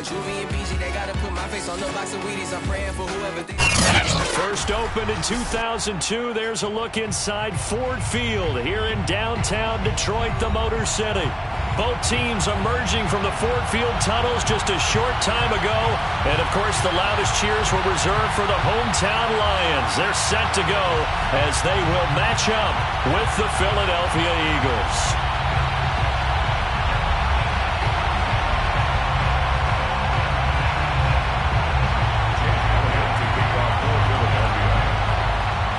Juvie and BG, they gotta put my face on the box of Wheaties. I'm praying for whoever thinks. First opened in 2002. There's a look inside Ford Field here in downtown Detroit, the Motor City. Both teams emerging from the Ford Field tunnels just a short time ago. And, of course, the loudest cheers were reserved for the hometown Lions. They're set to go as they will match up with the Philadelphia Eagles.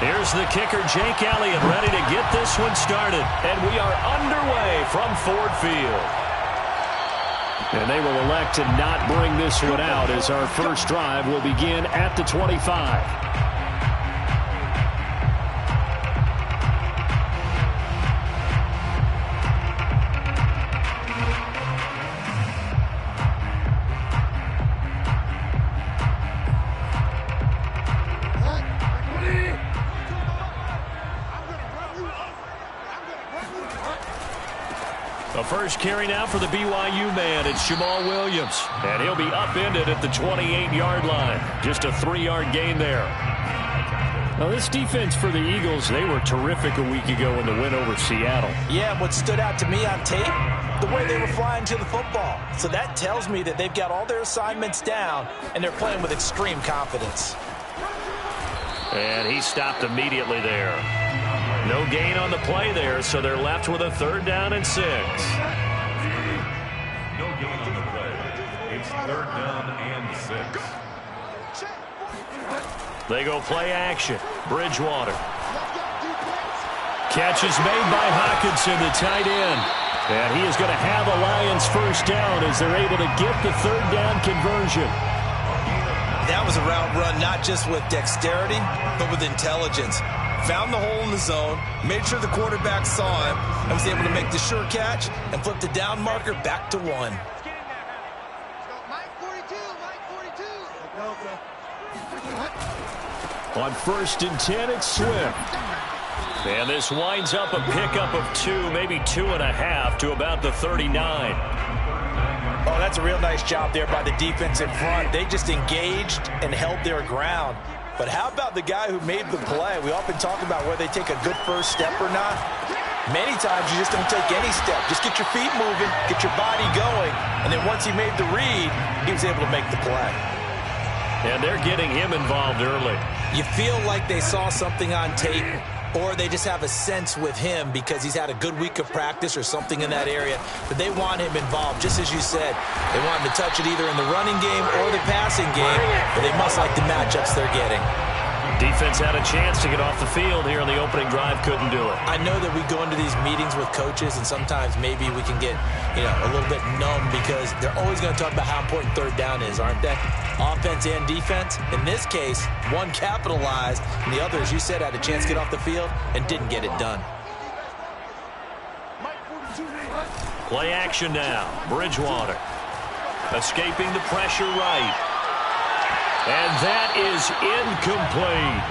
Here's the kicker, Jake Elliott, ready to get this one started. And we are underway from Ford Field. And they will elect to not bring this one out as our first drive will begin at the 25. The first carry now for the BYU man. It's Jamal Williams. And he'll be upended at the 28-yard line. Just a 3-yard gain there. Now, this defense for the Eagles, they were terrific a week ago in the win over Seattle. Yeah, what stood out to me on tape, the way they were flying to the football. So that tells me that they've got all their assignments down, and they're playing with extreme confidence. And he stopped immediately there. No gain on the play there, so they're left with a 3rd down and 6. No gain on the play. It's 3rd down and 6. They go play action. Bridgewater. Catch is made by Hawkinson, the tight end. And he is going to have a Lions first down as they're able to get the 3rd down conversion. That was a route run not just with dexterity, but with intelligence. Found the hole in the zone, made sure the quarterback saw him, and was able to make the sure catch and flip the down marker back to 1. On 1st and 10, it's Swift. And this winds up a pickup of 2, maybe 2.5 to about the 39. Oh, that's a real nice job there by the defense in front. They just engaged and held their ground. But how about the guy who made the play? We often talk about whether they take a good first step or not. Many times you just don't take any step. Just get your feet moving, get your body going, and then once he made the read, he was able to make the play. And they're getting him involved early. You feel like they saw something on tape, or they just have a sense with him because he's had a good week of practice or something in that area. But they want him involved, just as you said. They want him to touch it either in the running game or the passing game, but they must like the matchups they're getting. Defense had a chance to get off the field here in the opening drive, couldn't do it. I know that we go into these meetings with coaches, and sometimes maybe we can get, a little bit numb because they're always going to talk about how important 3rd down is, aren't they? Offense and defense. In this case, one capitalized, and the other, as you said, had a chance to get off the field and didn't get it done. Play action now. Bridgewater escaping the pressure right. And that is incomplete.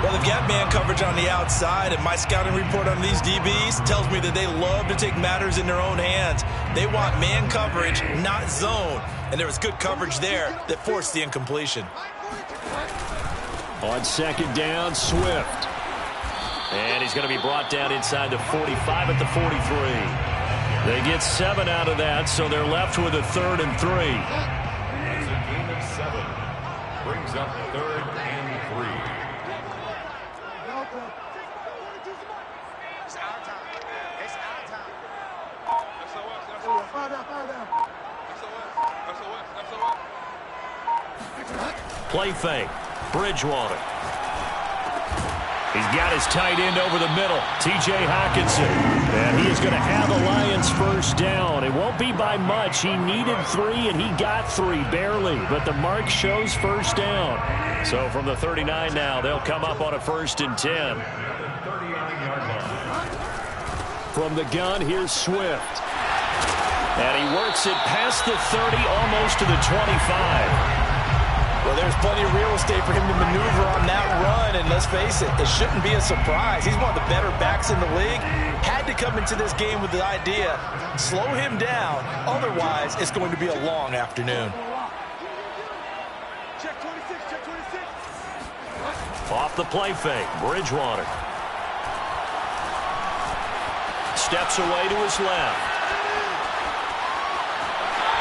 Well, they've got man coverage on the outside, and my scouting report on these DBs tells me that they love to take matters in their own hands. They want man coverage, not zone. And there was good coverage there that forced the incompletion. On 2nd down, Swift. And he's going to be brought down inside the 45 at the 43. They get 7 out of that, so they're left with a 3rd and 3. That's a gain of 7. Brings up 3rd and 3. It's our time. It's our time. Play fake. Bridgewater. He's got his tight end over the middle, T.J. Hawkinson. And he is going to have a Lions first down. It won't be by much. He needed 3, and he got 3, barely. But the mark shows first down. So from the 39 now, they'll come up on a 1st and 10. From the gun, here's Swift. And he works it past the 30, almost to the 25. Well, there's plenty of real estate for him to maneuver on that run, and let's face it, it shouldn't be a surprise. He's one of the better backs in the league. Had to come into this game with the idea, slow him down, otherwise it's going to be a long afternoon. Off the play fake, Bridgewater. Steps away to his left.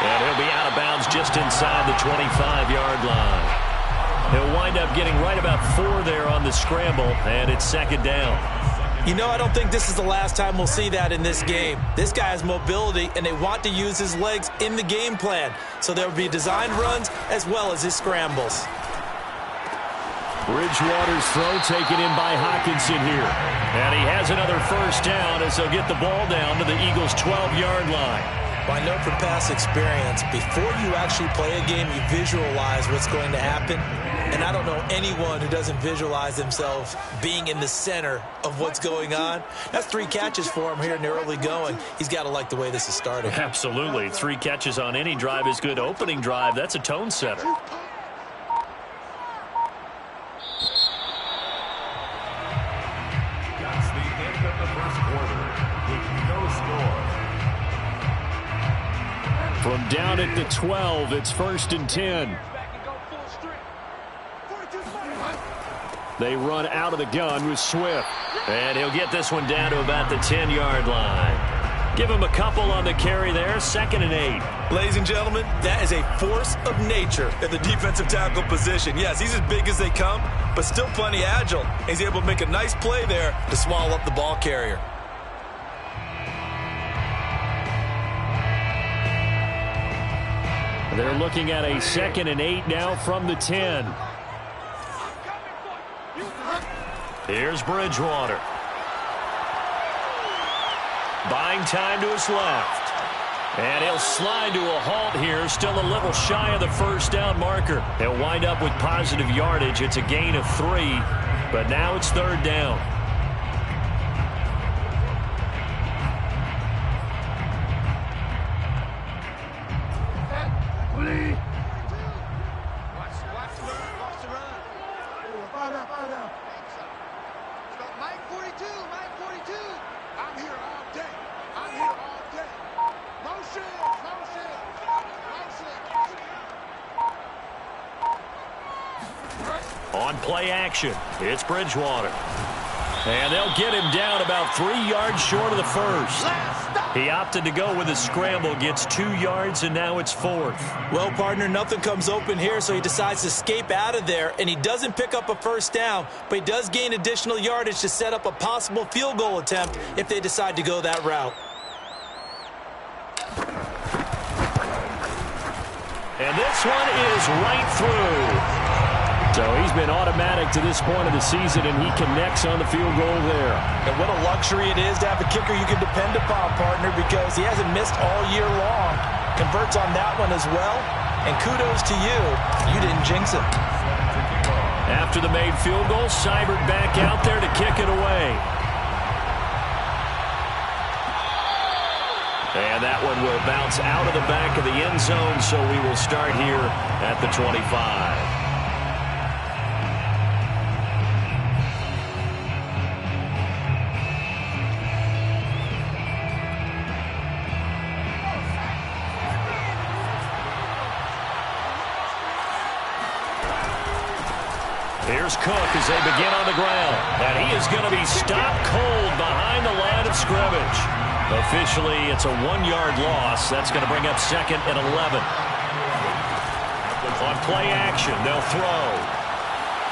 And he'll be out of bounds just inside the 25-yard line. He'll wind up getting right about 4 there on the scramble, and it's second down. You know, I don't think this is the last time we'll see that in this game. This guy has mobility, and they want to use his legs in the game plan. So there will be designed runs as well as his scrambles. Bridgewater's throw taken in by Hawkinson here. And he has another first down as they'll get the ball down to the Eagles' 12-yard line. Well, I know from past experience, before you actually play a game, you visualize what's going to happen. And I don't know anyone who doesn't visualize themselves being in the center of what's going on. That's 3 catches for him here in the early going. He's got to like the way this is starting. Absolutely. 3 catches on any drive is good. Opening drive, that's a tone setter. That's the end of the first quarter with no score. From down at the 12, it's 1st and 10. They run out of the gun with Swift. And he'll get this one down to about the 10-yard line. Give him a couple on the carry there, 2nd and 8. Ladies and gentlemen, that is a force of nature at the defensive tackle position. Yes, he's as big as they come, but still plenty agile. He's able to make a nice play there to swallow up the ball carrier. They're looking at a 2nd and 8 now from the 10. Here's Bridgewater. Buying time to his left. And he'll slide to a halt here, still a little shy of the first down marker. He'll wind up with positive yardage. It's a gain of 3, but now it's 3rd down. On play action, it's Bridgewater. And they'll get him down about 3 yards short of the first. He opted to go with a scramble, gets 2 yards, and now it's 4th. Well, partner, nothing comes open here, so he decides to escape out of there, and he doesn't pick up a first down, but he does gain additional yardage to set up a possible field goal attempt if they decide to go that route. And this one is right through. So he's been automatic to this point of the season, and he connects on the field goal there. And what a luxury it is to have a kicker you can depend upon, partner, because he hasn't missed all year long. Converts on that one as well. And kudos to you. You didn't jinx it. After the made field goal, Seibert back out there to kick it away. And that one will bounce out of the back of the end zone, so we will start here at the 25. Here's Cook as they begin on the ground. And he is going to be stopped cold behind the line of scrimmage. Officially, it's a 1-yard loss. That's going to bring up 2nd and 11. On play action, they'll throw.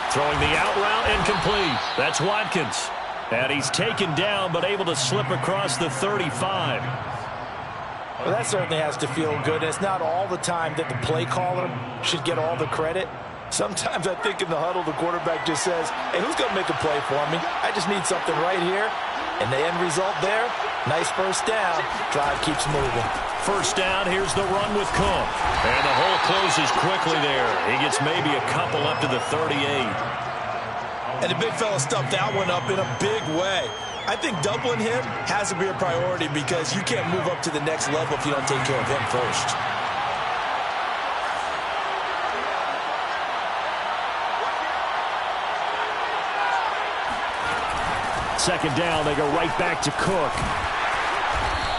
Throwing the out route incomplete. That's Watkins. And he's taken down but able to slip across the 35. Well, that certainly has to feel good. It's not all the time that the play caller should get all the credit. Sometimes I think in the huddle, the quarterback just says, hey, who's going to make a play for me? I just need something right here. And the end result there, nice first down. Drive keeps moving. First down, here's the run with Cook. And the hole closes quickly there. He gets maybe a couple up to the 38. And the big fella stuffed that one up in a big way. I think doubling him has to be a priority because you can't move up to the next level if you don't take care of him first. Second down, they go right back to Cook.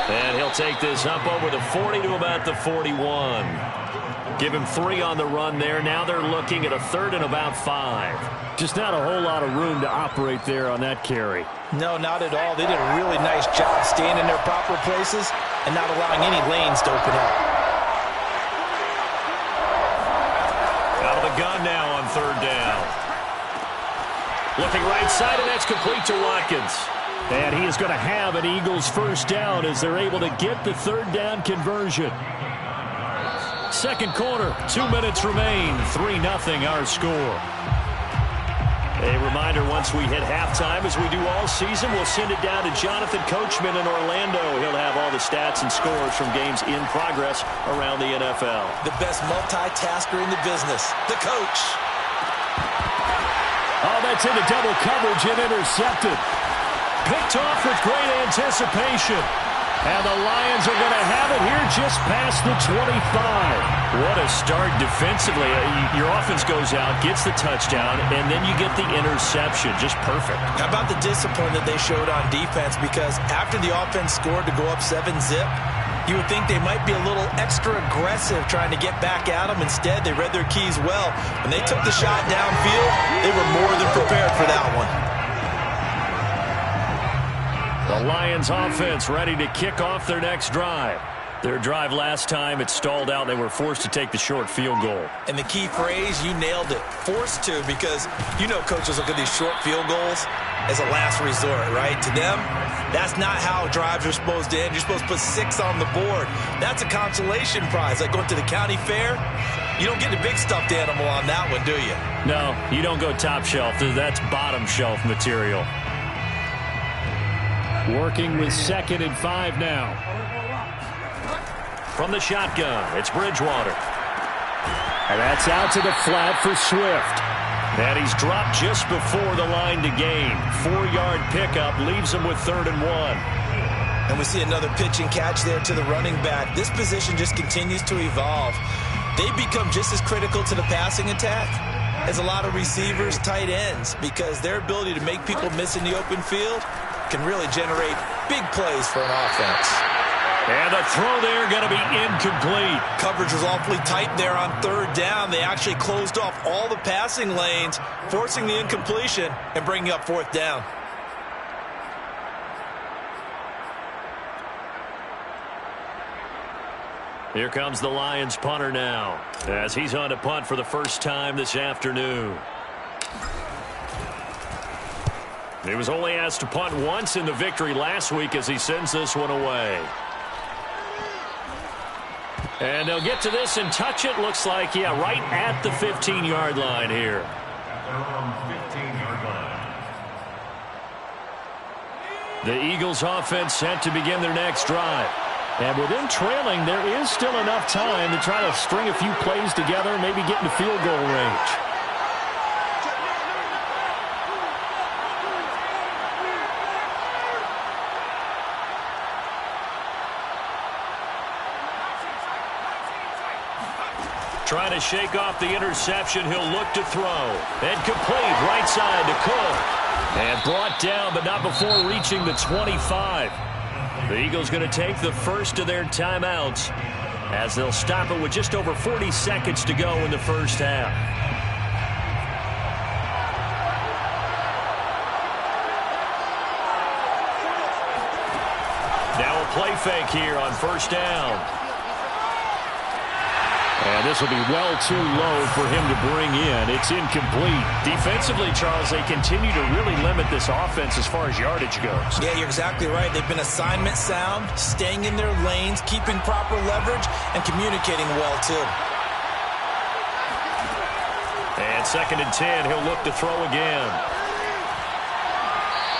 And he'll take this up over the 40 to about the 41. Give him 3 on the run there. Now they're looking at a 3rd and about 5. Just not a whole lot of room to operate there on that carry. No, not at all. They did a really nice job staying in their proper places and not allowing any lanes to open up. Out of the gun now on 3rd down. Looking right side, and that's complete to Watkins. And he is going to have an Eagles first down as they're able to get the 3rd down conversion. Second quarter, 2 minutes remain. 3-0 our score. A reminder, once we hit halftime, as we do all season, we'll send it down to Jonathan Coachman in Orlando. He'll have all the stats and scores from games in progress around the NFL. The best multitasker in the business, the coach. Oh, that's into double coverage and intercepted. Picked off with great anticipation. And the Lions are going to have it here just past the 25. What a start defensively. Your offense goes out, gets the touchdown, and then you get the interception. Just perfect. How about the discipline that they showed on defense? Because after the offense scored to go up 7-zip, you would think they might be a little extra aggressive trying to get back at them. Instead, they read their keys well. When they took the shot downfield, they were more than prepared for that one. The Lions offense ready to kick off their next drive. Their drive last time, it stalled out. They were forced to take the short field goal. And the key phrase, you nailed it. Forced to, because you know coaches look at these short field goals as a last resort, right? To them, that's not how drives are supposed to end. You're supposed to put 6 on the board. That's a consolation prize. Like going to the county fair, you don't get a big stuffed animal on that one, do you? No, you don't go top shelf. That's bottom shelf material. Working with 2nd and 5 now. From the shotgun, it's Bridgewater. And that's out to the flat for Swift. And he's dropped just before the line to gain. 4-yard pickup leaves him with 3rd and 1. And we see another pitch and catch there to the running back. This position just continues to evolve. They become just as critical to the passing attack as a lot of receivers, tight ends, because their ability to make people miss in the open field can really generate big plays for an offense. And the throw there going to be incomplete. Coverage was awfully tight there on 3rd down. They actually closed off all the passing lanes, forcing the incompletion and bringing up 4th down. Here comes the Lions punter now, as he's on to punt for the first time this afternoon. He was only asked to punt once in the victory last week as he sends this one away. And they'll get to this and touch it. Looks like, yeah, right at the 15-yard line here. The Eagles offense set to begin their next drive. And with them trailing, there is still enough time to try to string a few plays together, maybe get into field goal range. Trying to shake off the interception. He'll look to throw. And complete right side to Cook. And brought down, but not before reaching the 25. The Eagles going to take the first of their timeouts as they'll stop it with just over 40 seconds to go in the first half. Now a play fake here on 1st down. And this will be well too low for him to bring in. It's incomplete. Defensively, Charles, they continue to really limit this offense as far as yardage goes. Yeah, you're exactly right. They've been assignment sound, staying in their lanes, keeping proper leverage, and communicating well, too. And 2nd and 10, he'll look to throw again.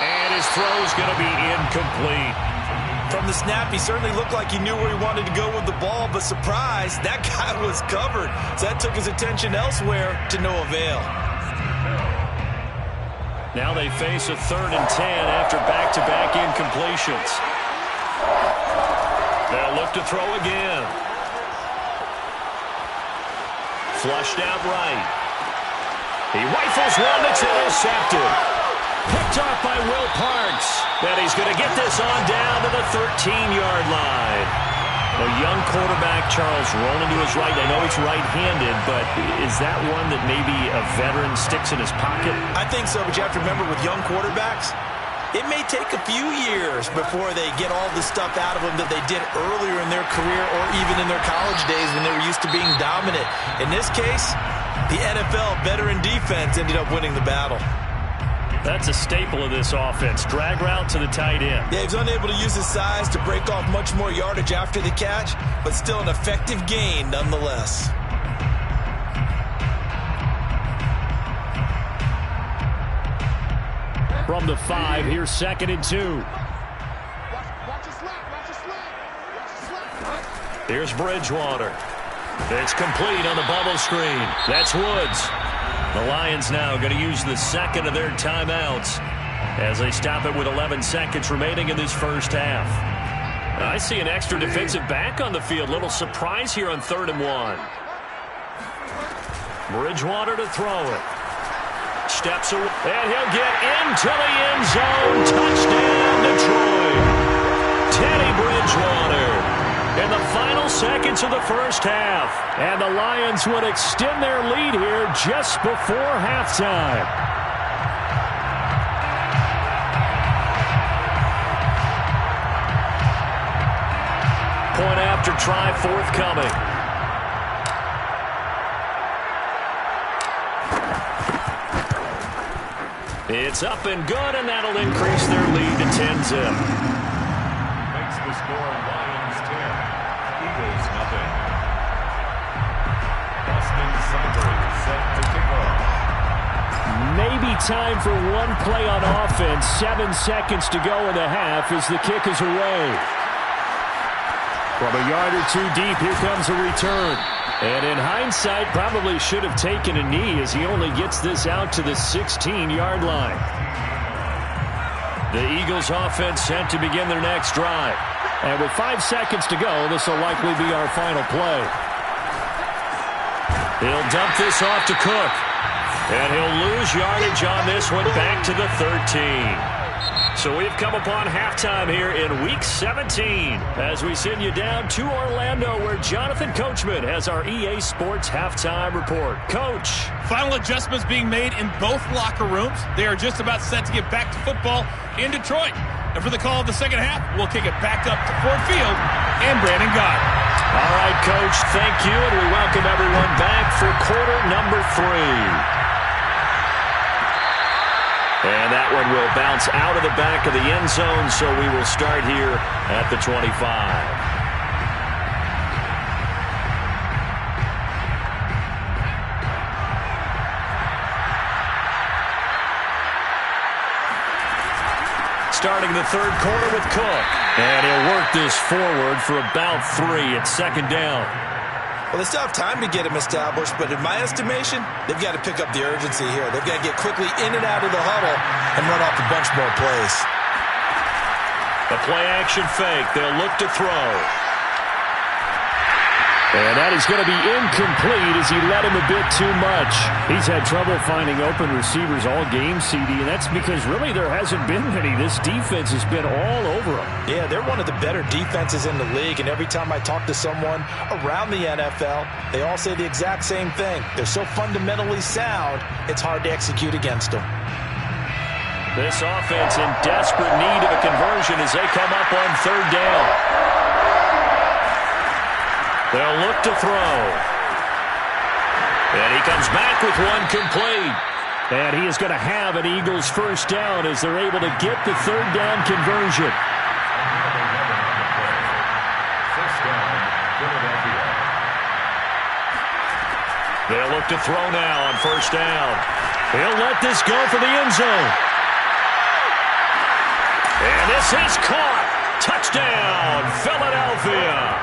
And his throw's going to be incomplete. From the snap, he certainly looked like he knew where he wanted to go with the ball, but surprise, that guy was covered. So that took his attention elsewhere to no avail. Now they face a 3rd and 10 after back-to-back incompletions. They'll look to throw again. Flushed out right. He rifles one that's intercepted. Picked off by Will Parks. And he's going to get this on down to the 13-yard line. A young quarterback, Charles, rolling to his right. I know he's right-handed, but is that one that maybe a veteran sticks in his pocket? I think so, but you have to remember with young quarterbacks, it may take a few years before they get all the stuff out of them that they did earlier in their career or even in their college days when they were used to being dominant. In this case, the NFL veteran defense ended up winning the battle. That's a staple of this offense. Drag route to the tight end. Yeah, he's unable to use his size to break off much more yardage after the catch, but still an effective gain nonetheless. From the 5, here's 2nd and 2. Here's Bridgewater. It's complete on the bubble screen. That's Woods. The Lions now going to use the second of their timeouts as they stop it with 11 seconds remaining in this first half. I see an extra defensive back on the field. Little surprise here on 3rd and 1. Bridgewater to throw it. Steps away, and he'll get into the end zone. Touchdown, Detroit. Teddy Bridgewater in the final seconds of the first half. And the Lions would extend their lead here just before halftime. Point after try forthcoming. It's up and good, and that'll increase their lead to 10-zip. Makes the score Lions 10, Eagles nothing. Austin Seibert set to kick off. Maybe time for one play on offense. 7 seconds to go in the half as the kick is away. From a yard or two deep, here comes a return. And in hindsight, probably should have taken a knee as he only gets this out to the 16-yard line. The Eagles offense set to begin their next drive. And with 5 seconds to go, this will likely be our final play. He'll dump this off to Cook. And he'll lose yardage on this one back to the 13. So we've come upon halftime here in Week 17 as we send you down to Orlando where Jonathan Coachman has our EA Sports Halftime Report. Coach. Final adjustments being made in both locker rooms. They are just about set to get back to football in Detroit. And for the call of the second half, we'll kick it back up to Ford Field and Brandon Gott. All right, Coach, thank you, and we welcome everyone back for quarter number 3. And that one will bounce out of the back of the end zone, so we will start here at the 25. Starting the third quarter with Cook. And he'll work this forward for about 3 at 2nd down. Well, they still have time to get him established, but in my estimation, they've got to pick up the urgency here. They've got to get quickly in and out of the huddle and run off a bunch more plays. A play-action fake. They'll look to throw. And that is going to be incomplete as he led him a bit too much. He's had trouble finding open receivers all game, CD, and that's because really there hasn't been any. This defense has been all over him. Yeah, they're one of the better defenses in the league, and every time I talk to someone around the NFL, they all say the exact same thing. They're so fundamentally sound, it's hard to execute against them. This offense in desperate need of a conversion as they come up on 3rd down. They'll look to throw. And he comes back with one complete. And he is going to have an Eagles first down as they're able to get the 3rd down conversion. First down, Philadelphia. They'll look to throw now on 1st down. He'll let this go for the end zone. And this is caught. Touchdown, Philadelphia.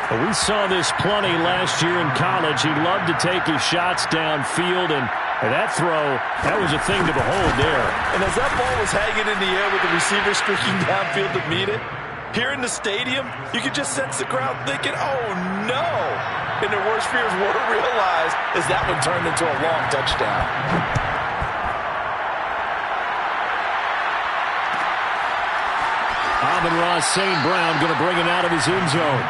We saw this plenty last year in college. He loved to take his shots downfield, and that throw, that was a thing to behold there. And as that ball was hanging in the air with the receiver streaking downfield to meet it, here in the stadium, you could just sense the crowd thinking, oh, no. And their worst fears were realized as that one turned into a long touchdown. Amon-Ra St. Brown going to bring it out of his end zone.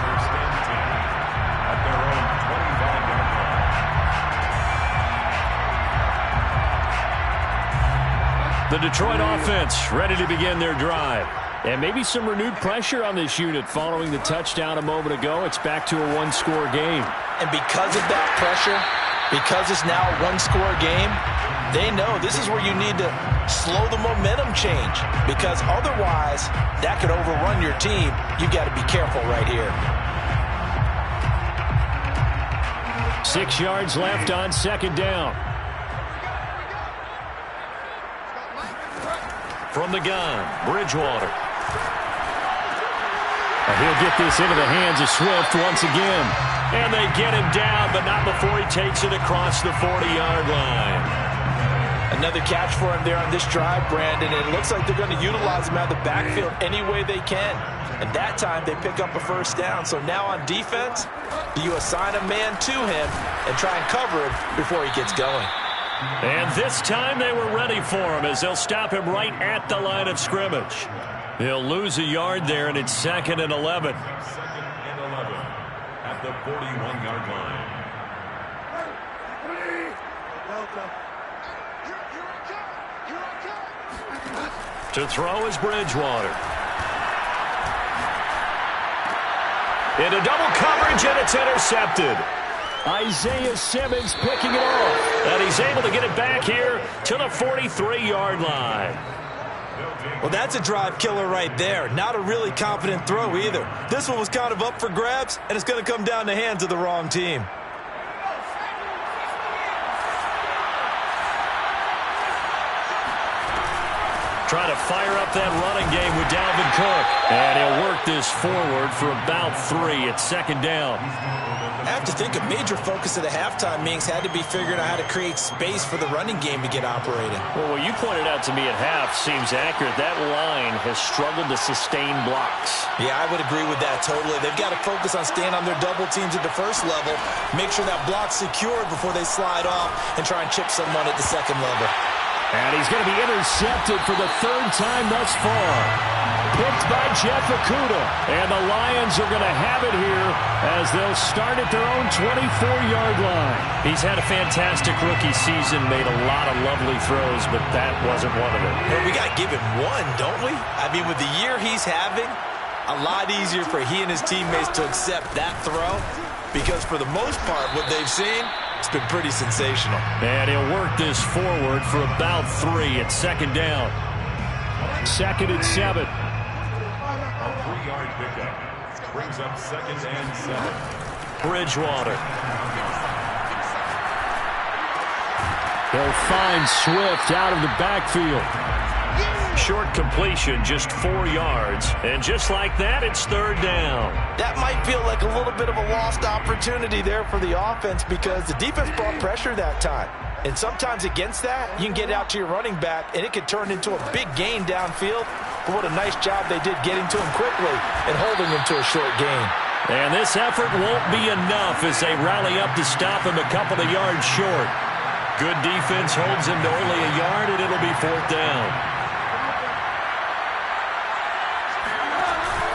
First and 10 at their own 25-yard line. The Detroit offense ready to begin their drive. And maybe some renewed pressure on this unit following the touchdown a moment ago. It's back to a one-score game. And because of that pressure, because it's now a one-score game, they know this is where you need to slow the momentum change, because otherwise that could overrun your team. You've got to be careful right here. 6 yards left on second down. From the gun, Bridgewater. He'll get this into the hands of Swift once again. And they get him down, but not before he takes it across the 40-yard line. Another catch for him there on this drive, Brandon. It looks like they're going to utilize him out of the backfield any way they can. And that time they pick up a first down. So now on defense, do you assign a man to him and try and cover him before he gets going? And this time they were ready for him as they'll stop him right at the line of scrimmage. He'll lose a yard there, and it's 2nd and 11. 2nd and 11 at the 41-yard line. To throw is Bridgewater. Into double coverage, and it's intercepted. Isaiah Simmons picking it off. And he's able to get it back here to the 43-yard line. Well, that's a drive killer right there. Not a really confident throw either. This one was kind of up for grabs, and it's going to come down the hands of the wrong team. Trying to fire up that running game with Dalvin Cook. And he'll work this forward for about 3 at second down. I have to think a major focus at the halftime meetings had to be figuring out how to create space for the running game to get operating. Well, what you pointed out to me at half seems accurate. That line has struggled to sustain blocks. Yeah, I would agree with that totally. They've got to focus on staying on their double teams at the first level, make sure that block's secured before they slide off and try and chip someone at the second level. And he's going to be intercepted for the 3rd time thus far. Picked by Jeff Okudah. And the Lions are going to have it here as they'll start at their own 24-yard line. He's had a fantastic rookie season, made a lot of lovely throws, but that wasn't one of them. Well, we got to give him one, don't we? I mean, with the year he's having, a lot easier for he and his teammates to accept that throw, because for the most part, what they've seen, it's been pretty sensational. And he'll work this forward for about 3 at second down. 2nd and 7. A 3-yard pickup brings up 2nd and 7. Bridgewater. They'll find Swift out of the backfield. Short completion, just 4 yards. And just like that, it's 3rd down. That might feel like a little bit of a lost opportunity there for the offense, because the defense brought pressure that time. And sometimes against that, you can get out to your running back, and it could turn into a big gain downfield. But what a nice job they did getting to him quickly and holding him to a short gain. And this effort won't be enough as they rally up to stop him a couple of yards short. Good defense holds him to only a yard, and it'll be 4th down.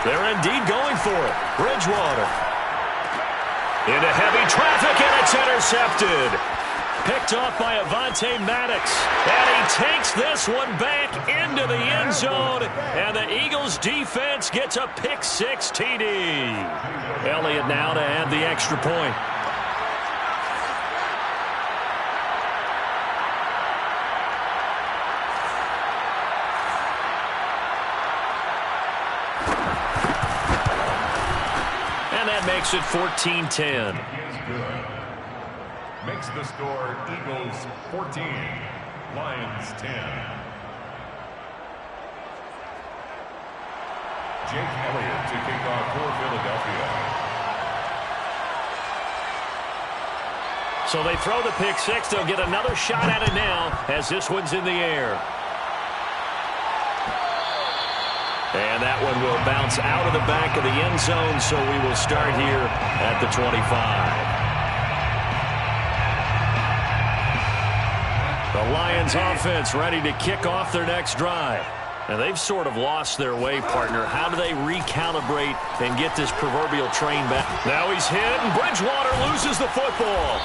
They're indeed going for it. Bridgewater. Into heavy traffic, and it's intercepted. Picked off by Avonte Maddox. And he takes this one back into the end zone. And the Eagles defense gets a pick-6 TD. Elliott now to add the extra point. And that makes it 14-10. Makes the score Eagles 14, Lions 10. Jake Elliott to kick off for Philadelphia. So they throw the pick-6. They'll get another shot at it now as this one's in the air. And that one will bounce out of the back of the end zone, so we will start here at the 25. The Lions offense ready to kick off their next drive. And they've sort of lost their way, partner. How do they recalibrate and get this proverbial train back? Now he's hit, and Bridgewater loses the football.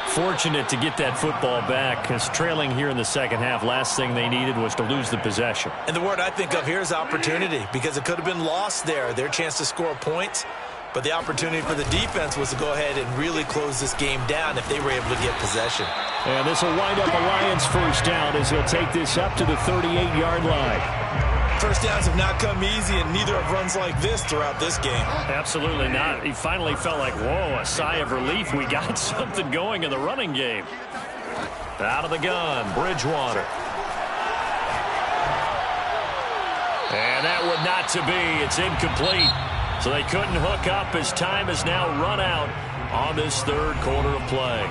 Fortunate to get that football back, because trailing here in the second half, last thing they needed was to lose the possession. And the word I think of here is opportunity, because it could have been lost there, their chance to score points. But the opportunity for the defense was to go ahead and really close this game down if they were able to get possession. And this will wind up a Lions first down as he'll take this up to the 38-yard line. First downs have not come easy, and neither have runs like this throughout this game. Absolutely not. He finally felt like, whoa, a sigh of relief. We got something going in the running game. Out of the gun, Bridgewater. And that would not to be. It's incomplete. So they couldn't hook up as time has now run out on this third quarter of play.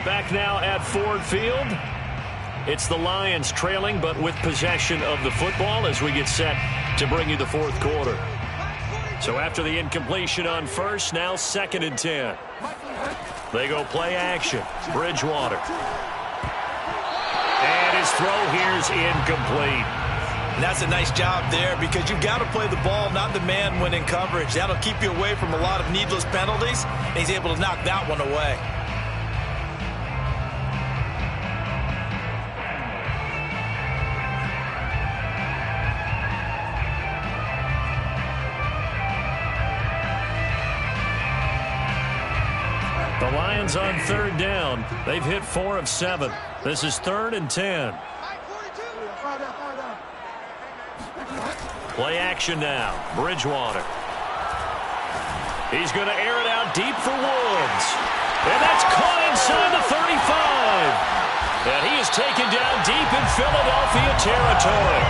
Back now at Ford Field. It's the Lions trailing, but with possession of the football as we get set to bring you the fourth quarter. So after the incompletion on first, now 2nd and 10. They go play action. Bridgewater. And his throw here's incomplete. And that's a nice job there, because you've got to play the ball, not the man when in coverage. That'll keep you away from a lot of needless penalties, and he's able to knock that one away. The Lions on third down. They've hit 4 of 7. This is 3rd and 10. Play action now. Bridgewater. He's going to air it out deep for Woods. And that's caught inside the 35. And he is taken down deep in Philadelphia territory.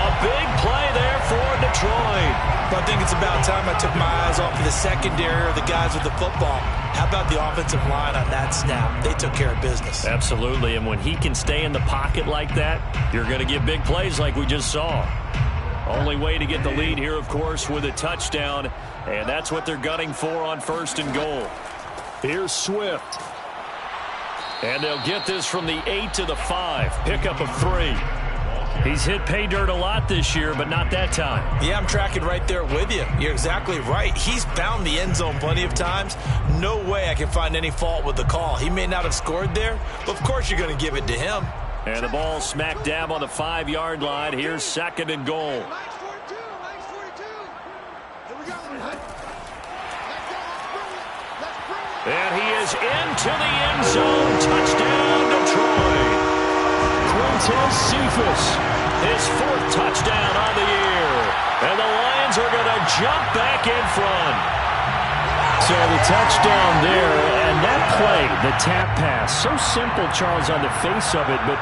A big play there for Detroit. But I think it's about time I took my eyes off of the secondary or the guys with the football. How about the offensive line on that snap? They took care of business. Absolutely. And when he can stay in the pocket like that, you're going to get big plays like we just saw. Only way to get the lead here, of course, with a touchdown. And that's what they're gunning for on 1st and goal. Here's Swift. And they'll get this from the 8 to the 5. Pickup of 3. He's hit pay dirt a lot this year, but not that time. Yeah, I'm tracking right there with you. You're exactly right. He's found the end zone plenty of times. No way I can find any fault with the call. He may not have scored there, but of course you're going to give it to him. And the ball smack dab on the 5-yard line. Here's 2nd and goal. And he is into the end zone. Touchdown, Detroit. Quintez Cephus, his 4th touchdown on the year. And the Lions are going to jump back in front. So the touchdown there, and that play, the tap pass, so simple, Charles, on the face of it, but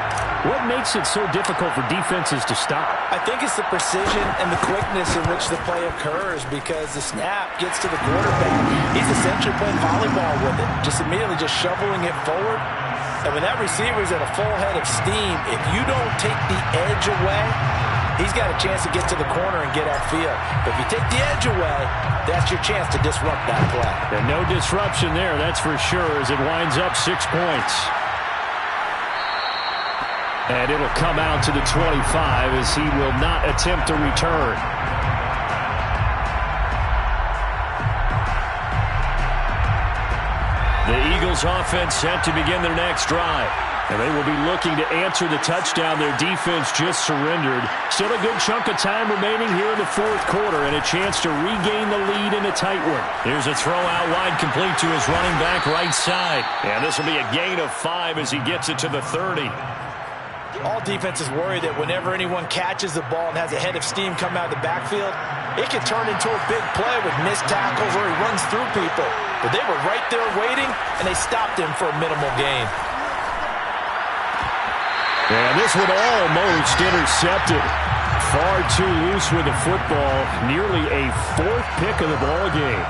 what makes it so difficult for defenses to stop? I think it's the precision and the quickness in which the play occurs, because the snap gets to the quarterback. He's essentially playing volleyball with it, just immediately just shoveling it forward. And when that receiver's at a full head of steam, if you don't take the edge away, he's got a chance to get to the corner and get upfield. But if you take the edge away, that's your chance to disrupt that play. And no disruption there, that's for sure, as it winds up 6 points. And it'll come out to the 25 as he will not attempt a return. The Eagles offense set to begin their next drive. And they will be looking to answer the touchdown their defense just surrendered. Still a good chunk of time remaining here in the fourth quarter and a chance to regain the lead in a tight one. Here's a throw out wide, complete to his running back right side. And this will be a gain of 5 as he gets it to the 30. All defenses worry that whenever anyone catches the ball and has a head of steam come out of the backfield, it can turn into a big play with missed tackles or he runs through people. But they were right there waiting, and they stopped him for a minimal gain. And this one almost intercepted. Far too loose with the football. Nearly a 4th pick of the ball game.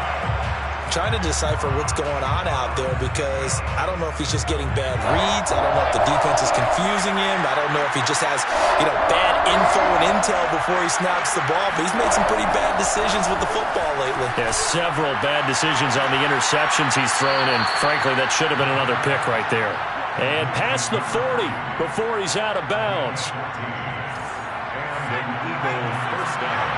Trying to decipher what's going on out there, because I don't know if he's just getting bad reads. I don't know if the defense is confusing him. I don't know if he just has, bad info and intel before he snaps the ball. But he's made some pretty bad decisions with the football lately. Yeah, several bad decisions on the interceptions he's thrown, and frankly, that should have been another pick right there. And past the 40 before he's out of bounds. Bengals first down.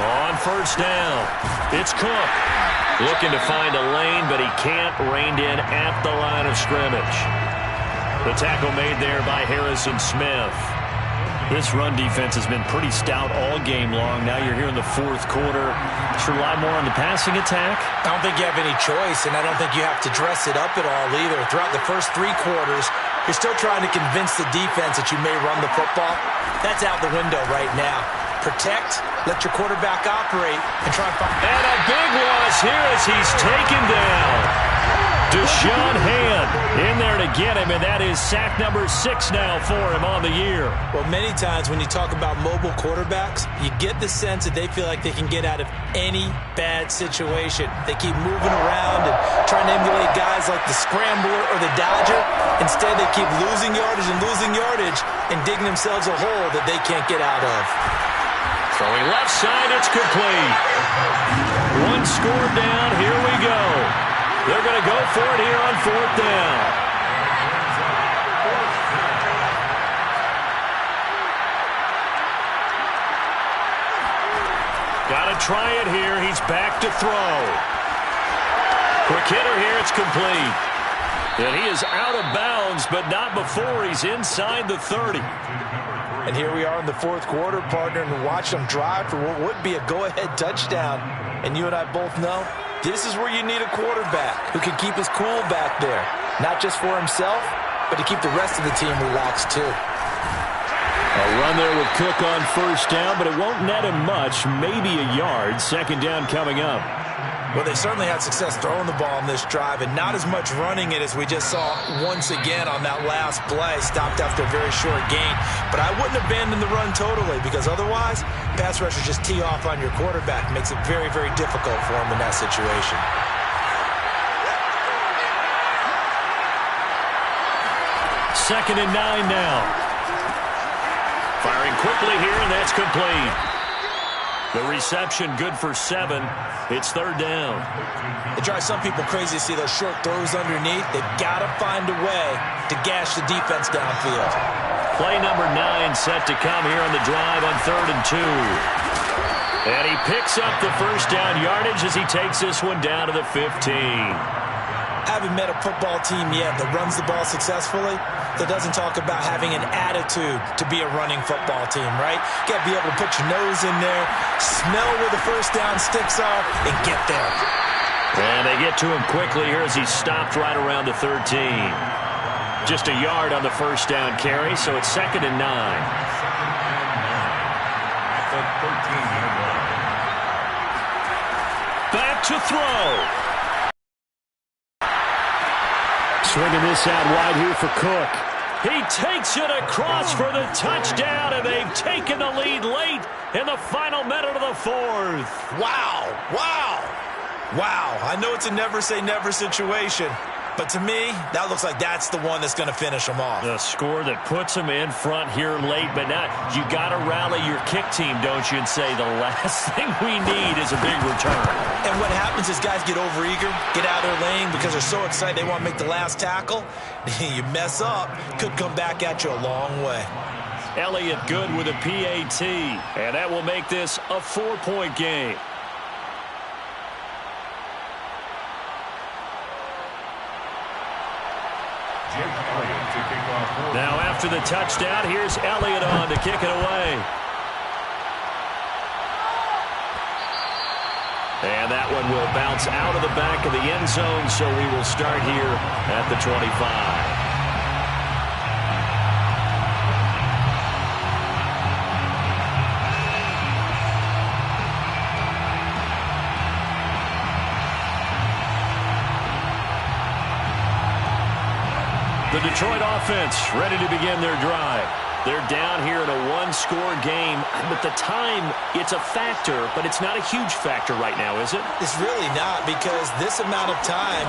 On first down, it's Cook. Looking to find a lane, but he can't. Reined in at the line of scrimmage. The tackle made there by Harrison Smith. This run defense has been pretty stout all game long. Now you're here in the fourth quarter. Should rely more on the passing attack? I don't think you have any choice, and I don't think you have to dress it up at all either. Throughout the first 3 quarters, you're still trying to convince the defense that you may run the football. That's out the window right now. Protect, let your quarterback operate, and try and find... And a big loss here as he's taken down. Deshaun Hand in there to get him, and that is sack number 6 now for him on the year. Well, many times when you talk about mobile quarterbacks, you get the sense that they feel like they can get out of any bad situation. They keep moving around and trying to emulate guys like the Scrambler or the Dodger. Instead, they keep losing yardage and digging themselves a hole that they can't get out of. Throwing left side, it's complete. 1 score down, here we go. They're going to go for it here on 4th down. Got to try it here. He's back to throw. Quick hitter here. It's complete. And he is out of bounds, but not before he's inside the 30. And here we are in the 4th quarter, partner, and watch them drive for what would be a go-ahead touchdown. And you and I both know this is where you need a quarterback who can keep his cool back there. Not just for himself, but to keep the rest of the team relaxed too. A run there with Cook on first down, but it won't net him much, maybe a yard. 2nd down coming up. Well, they certainly had success throwing the ball on this drive, and not as much running it as we just saw once again on that last play. Stopped after a very short gain. But I wouldn't abandon the run totally, because otherwise, pass rushers just tee off on your quarterback. Makes it very, very difficult for him in that situation. Second and 9 now. Firing quickly here, and that's complete. The reception good for 7. It's 3rd down. It drives some people crazy to see those short throws underneath. They've got to find a way to gash the defense downfield. Play number 9 set to come here on the drive on 3rd and 2. And he picks up the first down yardage as he takes this one down to the 15. Haven't met a football team yet that runs the ball successfully, that doesn't talk about having an attitude to be a running football team, right? You got to be able to put your nose in there, smell where the first down sticks are, and get there. And they get to him quickly here as he stopped right around the 13. Just a yard on the first down carry, so it's 2nd and 9. Back to throw. Swinging this out wide here for Cook. He takes it across for the touchdown, and they've taken the lead late in the final minute of the 4th. Wow, wow, wow. I know it's a never-say-never situation, but to me, that looks like that's the one that's going to finish them off. The score that puts them in front here late, but now you got to rally your kick team, don't you, and say the last thing we need is a big return. And what happens is guys get overeager, get out of their lane because they're so excited they want to make the last tackle. You mess up, could come back at you a long way. Elliott good with a PAT, and that will make this a 4-point game. Now after the touchdown, here's Elliott on to kick it away. And that one will bounce out of the back of the end zone, so we will start here at the 25. The Detroit offense ready to begin their drive. They're down here in a 1-score game, but the time, it's a factor, but it's not a huge factor right now, is it? It's really not, because this amount of time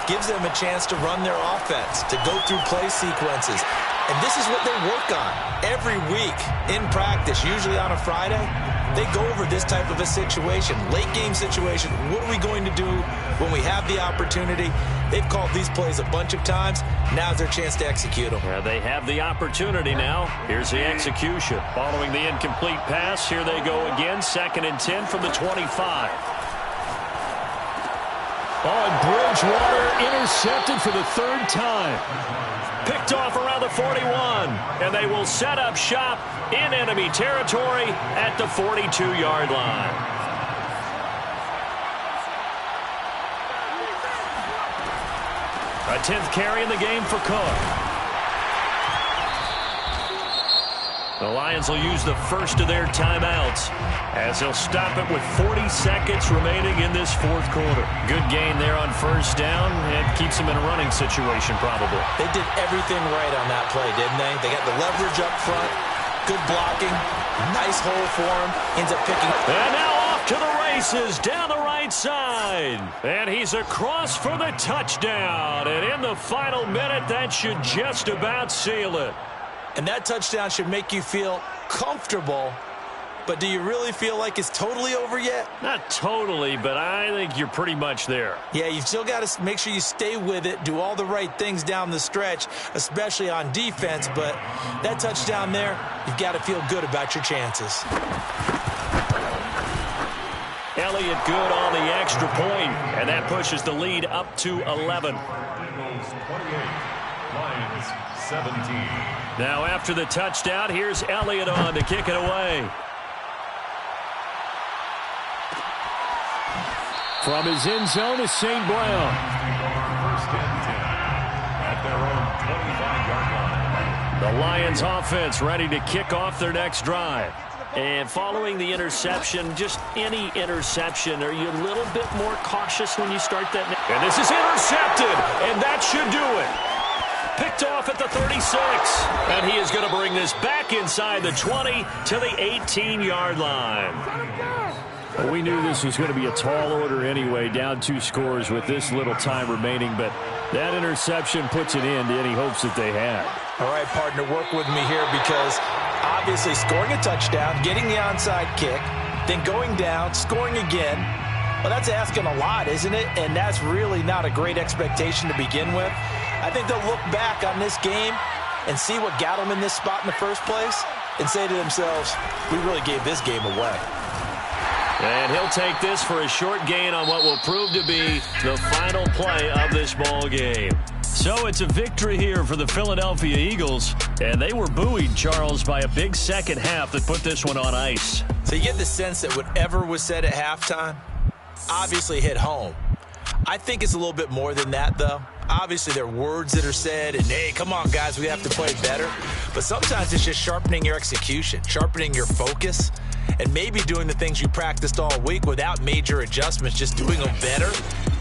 gives them a chance to run their offense, to go through play sequences. And this is what they work on every week in practice, usually on a Friday. they go over this type of a situation, late game situation. What are we going to do when we have the opportunity? They've called these plays a bunch of times. Now's their chance to execute them. Yeah, they have the opportunity now. Here's the execution. Following the incomplete pass, here they go again. 2nd and 10 from the 25. Oh, and Bridgewater intercepted for the 3rd time. Picked off around the 41. And they will set up shop in enemy territory at the 42-yard line. A 10th carry in the game for Cook. The Lions will use the first of their timeouts as they'll stop it with 40 seconds remaining in this 4th quarter. Good gain there on 1st down and keeps them in a running situation probably. They did everything right on that play, didn't they? They got the leverage up front, good blocking, nice hole for him, ends up picking. And now off to the races down the right side. And he's across for the touchdown. And in the final minute, that should just about seal it. And that touchdown should make you feel comfortable. But do you really feel like it's totally over yet? Not totally, but I think you're pretty much there. Yeah, you've still got to make sure you stay with it, do all the right things down the stretch, especially on defense. But that touchdown there, you've got to feel good about your chances. Elliott good on the extra point, and that pushes the lead up to 11. Eagles 28, Lions 17. Now after the touchdown, here's Elliott on to kick it away. From his end zone is St. Brown. 1st and 10 at their own 25-yard line. The Lions offense ready to kick off their next drive. And following the interception, just any interception, are you a little bit more cautious when you start that? And this is intercepted, and that should do it. Picked off at the 36. And he is going to bring this back inside the 20 to the 18-yard line. Well, we knew this was going to be a tall order anyway, down 2 scores with this little time remaining, but that interception puts an end to any hopes that they had. All right, partner, work with me here because obviously scoring a touchdown, getting the onside kick, then going down, scoring again, well, that's asking a lot, isn't it? And that's really not a great expectation to begin with. I think they'll look back on this game and see what got them in this spot in the first place and say to themselves, we really gave this game away. And he'll take this for a short gain on what will prove to be the final play of this ball game. So it's a victory here for the Philadelphia Eagles, and they were buoyed, Charles, by a big second half that put this one on ice. So you get the sense that whatever was said at halftime obviously hit home. I think it's a little bit more than that, though. Obviously, there are words that are said, and, hey, come on, guys, we have to play better. But sometimes it's just sharpening your execution, sharpening your focus, and maybe doing the things you practiced all week without major adjustments, just doing them better.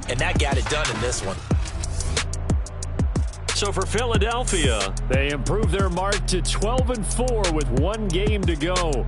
And that got it done in this one. So for Philadelphia, they improved their mark to 12-4 with 1 game to go.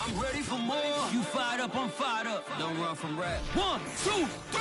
I'm ready for more. You fired up, I'm fired up. Don't run from rap. 1, 2.